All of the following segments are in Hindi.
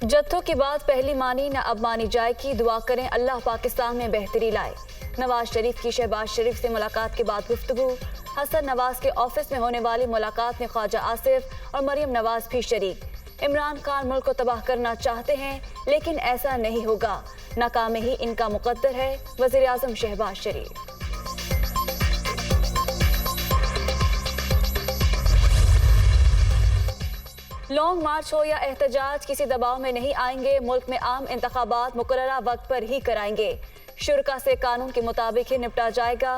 जत्थों की बात पहली मानी न अब मानी जाएगी। दुआ करें अल्लाह पाकिस्तान में बेहतरी लाए। नवाज शरीफ की शहबाज शरीफ से मुलाकात के बाद गुफ्तगू। हसन नवाज के ऑफिस में होने वाली मुलाकात में ख्वाजा आसिफ और मरियम नवाज भी शरीक। इमरान खान मुल्क को तबाह करना चाहते हैं लेकिन ऐसा नहीं होगा, नाकामी ही इनका मुकद्दर है। वज़ीर आज़म शहबाज शरीफ। लॉन्ग मार्च हो या एहतजाज, किसी दबाव में नहीं आएंगे। मुल्क में आम इंतखाबात मुकर्ररा वक्त पर ही कराएंगे। शुरा से कानून के मुताबिक ही निपटा जाएगा।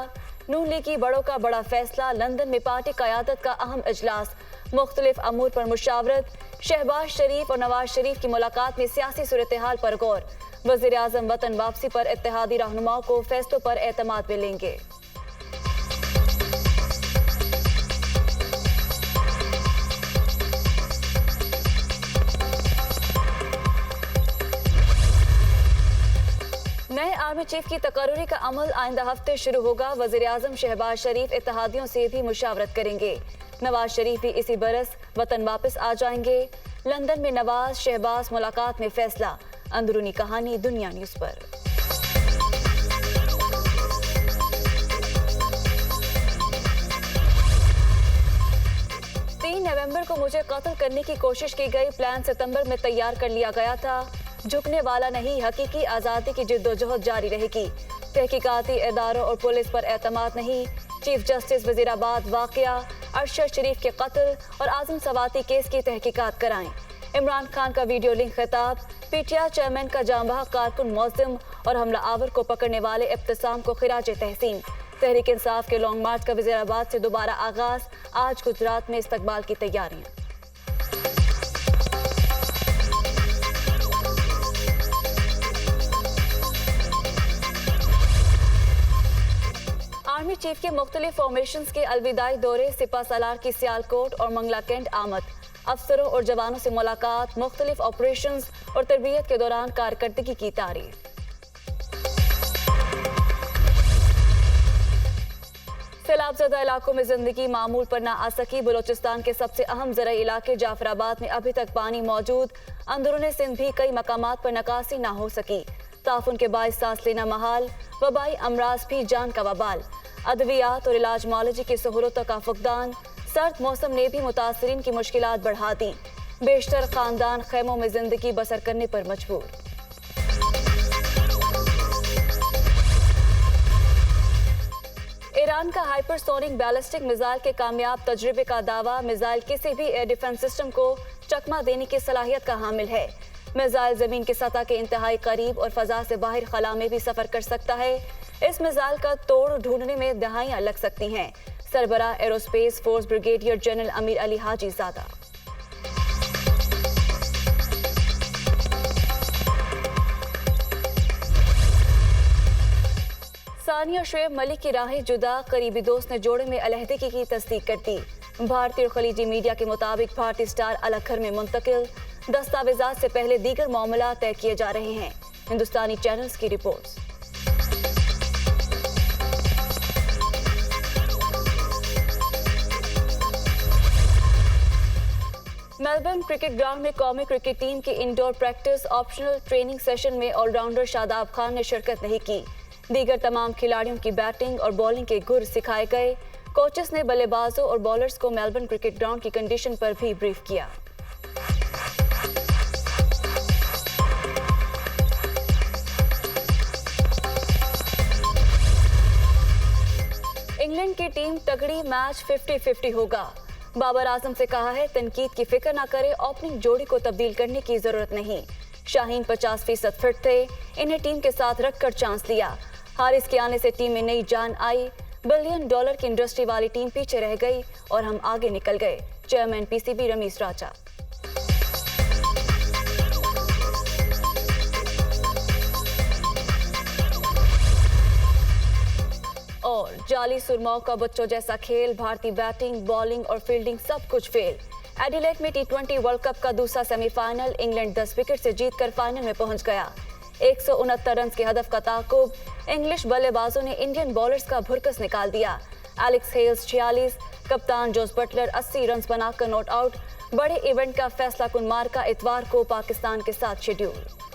नून लीग की बड़ों का बड़ा फैसला। लंदन में पार्टी क़यादत का अहम इजलास। मुख्तलिफ अमूर पर मुशावरत। शहबाज शरीफ और नवाज शरीफ की मुलाकात में सियासी सूरत हाल पर गौर। वज़ीर आज़म वतन वापसी पर इत्तेहादी रहनुमाओं को फैसलों पर एतमाद मिलेंगे। नए आर्मी चीफ की तकर्री का अमल आइंदा हफ्ते शुरू होगा। वज़ीर आज़म शहबाज शरीफ इत्तेहादियों से भी मुशावरत करेंगे। नवाज शरीफ भी इसी बरस वतन वापस आ जाएंगे। लंदन में नवाज शहबाज मुलाकात में फैसला। अंदरूनी कहानी दुनिया न्यूज़ पर। नवंबर को मुझे कत्ल करने की कोशिश की गई। प्लान सितंबर में तैयार कर लिया गया था। झुकने वाला नहीं, हकीकी आज़ादी की जिद्दोजहद जारी रहेगी। तहकीकाती इदारों और पुलिस पर एतमाद नहीं। चीफ जस्टिस वजीराबाद वाकया, अरशद शरीफ के कत्ल और आजम सवाती केस की तहकीकात कराएं। इमरान खान का वीडियो लिंक खिताब। पीटीआई चेयरमैन का जांबाह कारकुन मौज़िम और हमला आवर को पकड़ने वाले इब्तिसाम को खिराज तहसीन। तहरीक इंसाफ के लॉन्ग मार्च का वजीराबाद से दोबारा आगाज। आज गुजरात में इस्तकबाल की तैयारियां। आर्मी चीफ के मुख्तलिफ फॉर्मेशंस के अलविदाई दौरे। सिपा सलार की सियालकोट और मंगला कैंट आमद। अफसरों और जवानों से मुलाकात। मुख्तलिफ ऑपरेशंस और तरबियत के दौरान कारकर्दगी की तारीफ। सैलाबज़दा इलाकों में जिंदगी मामूल पर ना आ सकी। बलोचिस्तान के सबसे अहम ज़राई इलाके जाफराबाद में अभी तक पानी मौजूद। अंदरूनी सिंध भी कई मकामात पर नकासी ना हो सकी। ताफुन के बाइस सांस लेना महाल। वबाई अमराज भी जान का वबाल। अद्वियात और इलाज मौलजी की सहूलतों का फुकदान। सर्द मौसम ने भी मुतासरीन की मुश्किलात बढ़ा दी। बेशतर खानदान खैमों में जिंदगी बसर करने पर मजबूर। ईरान का हाइपरसोनिक बैलिस्टिक मिसाइल के कामयाब तजर्बे का दावा। मिसाइल किसी भी एयर डिफेंस सिस्टम को चकमा देने की सलाहियत का हामिल है। मिसाइल जमीन की सतह के इंतहाई करीब और फजा से बाहर खला में भी सफर कर सकता है। इस मिसाइल का तोड़ ढूंढने में दहाइयां लग सकती हैं। सरबराह aerospace force brigadier general Amir Ali हाजी ज़ादा। सानिया शोएब मलिक की राहें जुदा। करीबी दोस्त ने जोड़े में अलहदगी की तस्दीक कर दी। भारतीय और खलीजी मीडिया के मुताबिक भारतीय स्टार अलग घर में मुंतकिल। दस्तावेजात से पहले दीगर मामला तय किए जा रहे हैं। हिंदुस्तानी चैनल्स की रिपोर्ट्स। मेलबर्न क्रिकेट ग्राउंड में कौमी क्रिकेट टीम की indoor practice optional training session में ऑलराउंडर शादाब खान ने शिरकत नहीं की। दीगर तमाम खिलाड़ियों की बैटिंग और बॉलिंग के गुर सिखाए गए। कोचेस ने बल्लेबाजों और बॉलर्स को मेलबर्न क्रिकेट ग्राउंड की कंडीशन पर भी ब्रीफ किया। इंग्लैंड की टीम तगड़ी। मैच 50-50 होगा। बाबर आजम से कहा है तनकीद की फिक्र ना करे, ओपनिंग जोड़ी को तब्दील करने की जरूरत नहीं। शाहीन 50% फिट थे, इन्हें टीम के साथ रखकर चांस लिया। हारिस के आने से टीम में नई जान आई। बिलियन डॉलर की इंडस्ट्री वाली टीम पीछे रह गई और हम आगे निकल गए। चेयरमैन पीसीबी रमीज राजा। और जाली सुरमाओं का बच्चों जैसा खेल। भारतीय बैटिंग, बॉलिंग और फील्डिंग सब कुछ फेल। एडिलेड में T20 वर्ल्ड कप का दूसरा सेमीफाइनल। इंग्लैंड 10 विकेट से जीतकर फाइनल में पहुंच गया। 169 रन के हदफ का ताकुब। इंग्लिश बल्लेबाजों ने इंडियन बॉलर्स का भुरकस निकाल दिया। एलेक्स हेल्स 46, कप्तान जोस बटलर 80 रन बनाकर नॉट आउट। बड़े इवेंट का फैसला कुन मार्का इतवार को पाकिस्तान के साथ शेड्यूल।